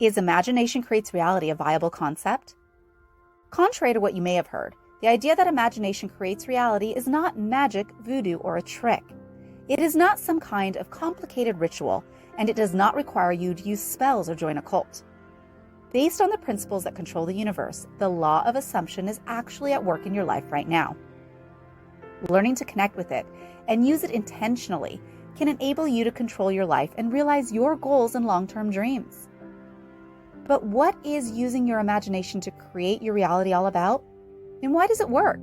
Is imagination creates reality a viable concept? Contrary to what you may have heard, the idea that imagination creates reality is not magic, voodoo, or a trick. It is not some kind of complicated ritual, and it does not require you to use spells or join a cult. Based on the principles that control the universe, the law of assumption is actually at work in your life right now. Learning to connect with it and use it intentionally can enable you to control your life and realize your goals and long-term dreams. But what is using your imagination to create your reality all about? And why does it work?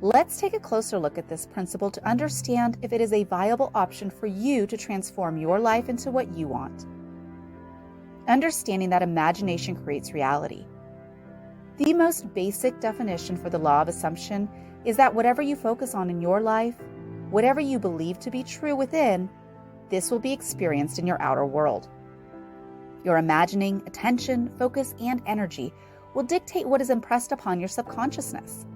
Let's take a closer look at this principle to understand if it is a viable option for you to transform your life into what you want. Understanding that imagination creates reality. The most basic definition for the law of assumption is that whatever you focus on in your life, whatever you believe to be true within, this will be experienced in your outer world. Your imagining, attention, focus, and energy will dictate what is impressed upon your subconsciousness.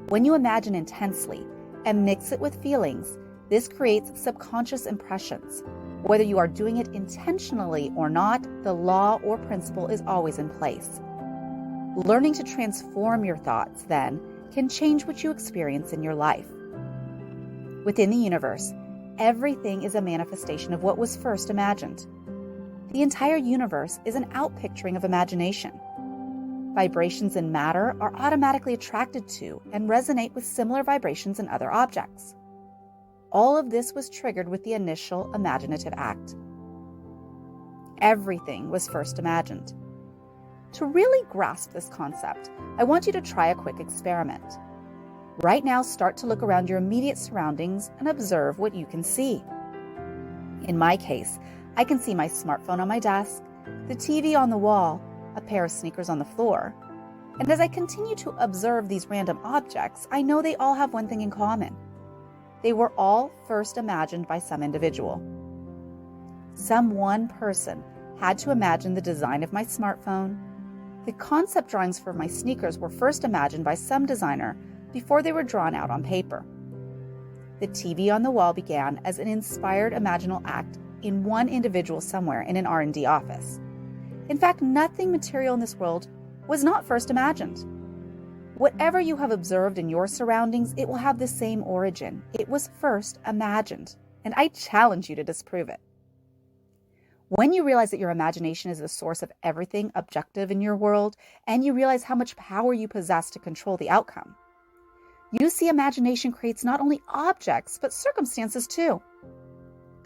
When you imagine intensely and mix it with feelings, this creates subconscious impressions. Whether you are doing it intentionally or not, the law or principle is always in place. Learning to transform your thoughts, then, can change what you experience in your life. Within the universe, everything is a manifestation of what was first imagined. The entire universe is an outpicturing of imagination. Vibrations in matter are automatically attracted to and resonate with similar vibrations in other objects. All of this was triggered with the initial imaginative act. Everything was first imagined. To really grasp this concept, I want you to try a quick experiment. Right now, start to look around your immediate surroundings and observe what you can see. In my case, I can see my smartphone on my desk, the TV on the wall, a pair of sneakers on the floor. And as I continue to observe these random objects, I know they all have one thing in common. They were all first imagined by some individual. Some one person had to imagine the design of my smartphone. The concept drawings for my sneakers were first imagined by some designer before they were drawn out on paper. The TV on the wall began as an inspired imaginal act in one individual somewhere in an R&D office. In fact, nothing material in this world was not first imagined. Whatever you have observed in your surroundings, it will have the same origin. It was first imagined, and I challenge you to disprove it. When you realize that your imagination is the source of everything objective in your world, and you realize how much power you possess to control the outcome, you see imagination creates not only objects, but circumstances too.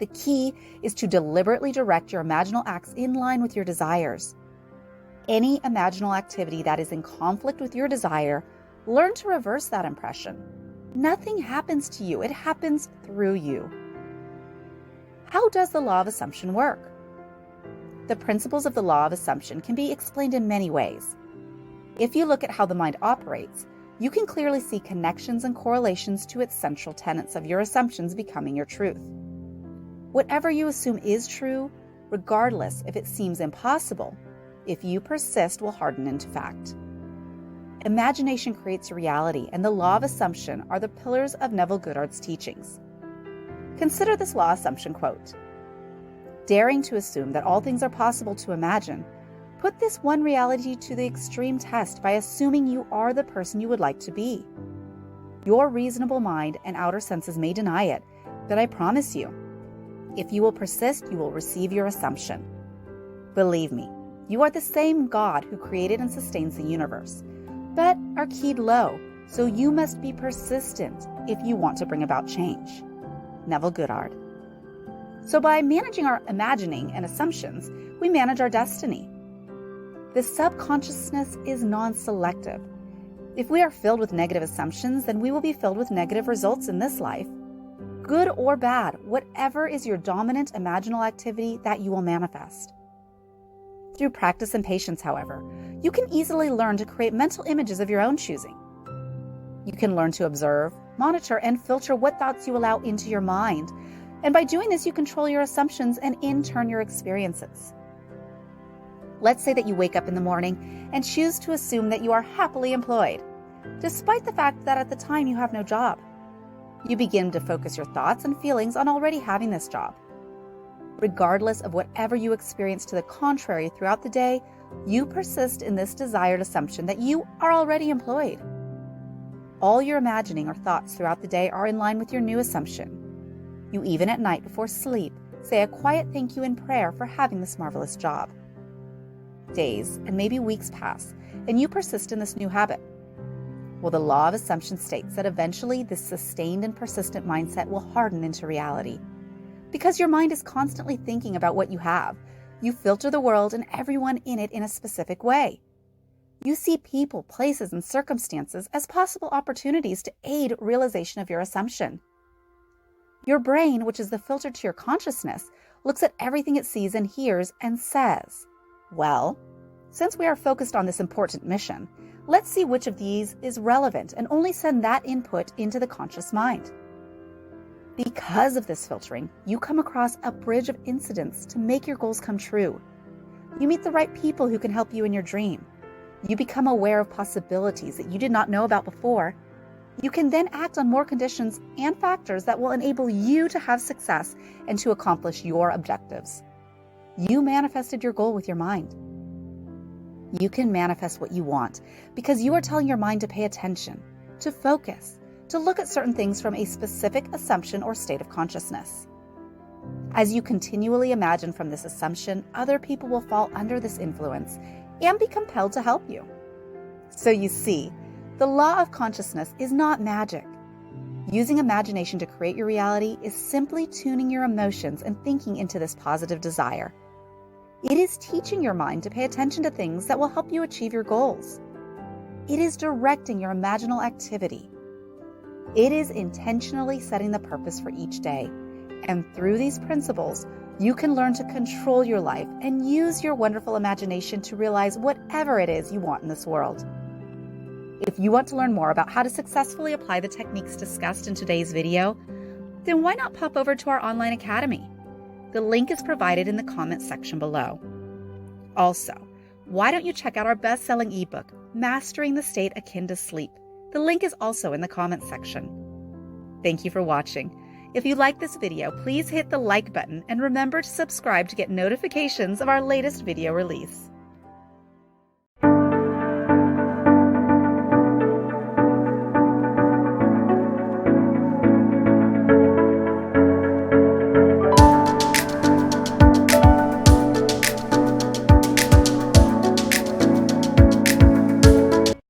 The key is to deliberately direct your imaginal acts in line with your desires. Any imaginal activity that is in conflict with your desire, learn to reverse that impression. Nothing happens to you, it happens through you. How does the law of assumption work? The principles of the law of assumption can be explained in many ways. If you look at how the mind operates, you can clearly see connections and correlations to its central tenets of your assumptions becoming your truth. Whatever you assume is true, regardless if it seems impossible, if you persist, will harden into fact. Imagination creates reality, and the law of assumption are the pillars of Neville Goddard's teachings. Consider this law assumption quote: "Daring to assume that all things are possible to imagine, put this one reality to the extreme test by assuming you are the person you would like to be. Your reasonable mind and outer senses may deny it, but I promise you, if you will persist, you will receive your assumption. Believe me, you are the same God who created and sustains the universe, but are keyed low, so you must be persistent if you want to bring about change." Neville Goddard. So by managing our imagining and assumptions, we manage our destiny. The subconsciousness is non-selective. If we are filled with negative assumptions, then we will be filled with negative results in this life. Good or bad, whatever is your dominant imaginal activity, that you will manifest. Through practice and patience, however, you can easily learn to create mental images of your own choosing. You can learn to observe, monitor, and filter what thoughts you allow into your mind. And by doing this, you control your assumptions and in turn your experiences. Let's say that you wake up in the morning and choose to assume that you are happily employed, despite the fact that at the time you have no job. You begin to focus your thoughts and feelings on already having this job. Regardless of whatever you experience to the contrary throughout the day, you persist in this desired assumption that you are already employed. All your imagining or thoughts throughout the day are in line with your new assumption. You even at night before sleep say a quiet thank you in prayer for having this marvelous job. Days and maybe weeks pass, and you persist in this new habit. Well, the law of assumption states that eventually this sustained and persistent mindset will harden into reality. Because your mind is constantly thinking about what you have, you filter the world and everyone in it in a specific way. You see people, places, and circumstances as possible opportunities to aid realization of your assumption. Your brain, which is the filter to your consciousness, looks at everything it sees and hears and says, well, since we are focused on this important mission, let's see which of these is relevant and only send that input into the conscious mind. Because of this filtering, you come across a bridge of incidents to make your goals come true. You meet the right people who can help you in your dream. You become aware of possibilities that you did not know about before. You can then act on more conditions and factors that will enable you to have success and to accomplish your objectives. You manifested your goal with your mind. You can manifest what you want because you are telling your mind to pay attention, to focus, to look at certain things from a specific assumption or state of consciousness. As you continually imagine from this assumption, other people will fall under this influence and be compelled to help you. So you see, the law of consciousness is not magic. Using imagination to create your reality is simply tuning your emotions and thinking into this positive desire. It is teaching your mind to pay attention to things that will help you achieve your goals. It is directing your imaginal activity. It is intentionally setting the purpose for each day. And through these principles, you can learn to control your life and use your wonderful imagination to realize whatever it is you want in this world. If you want to learn more about how to successfully apply the techniques discussed in today's video, then why not pop over to our online academy? The link is provided in the comments section below. Also, why don't you check out our best-selling ebook, Mastering the State Akin to Sleep? The link is also in the comments section. Thank you for watching. If you like this video, please hit the like button and remember to subscribe to get notifications of our latest video release.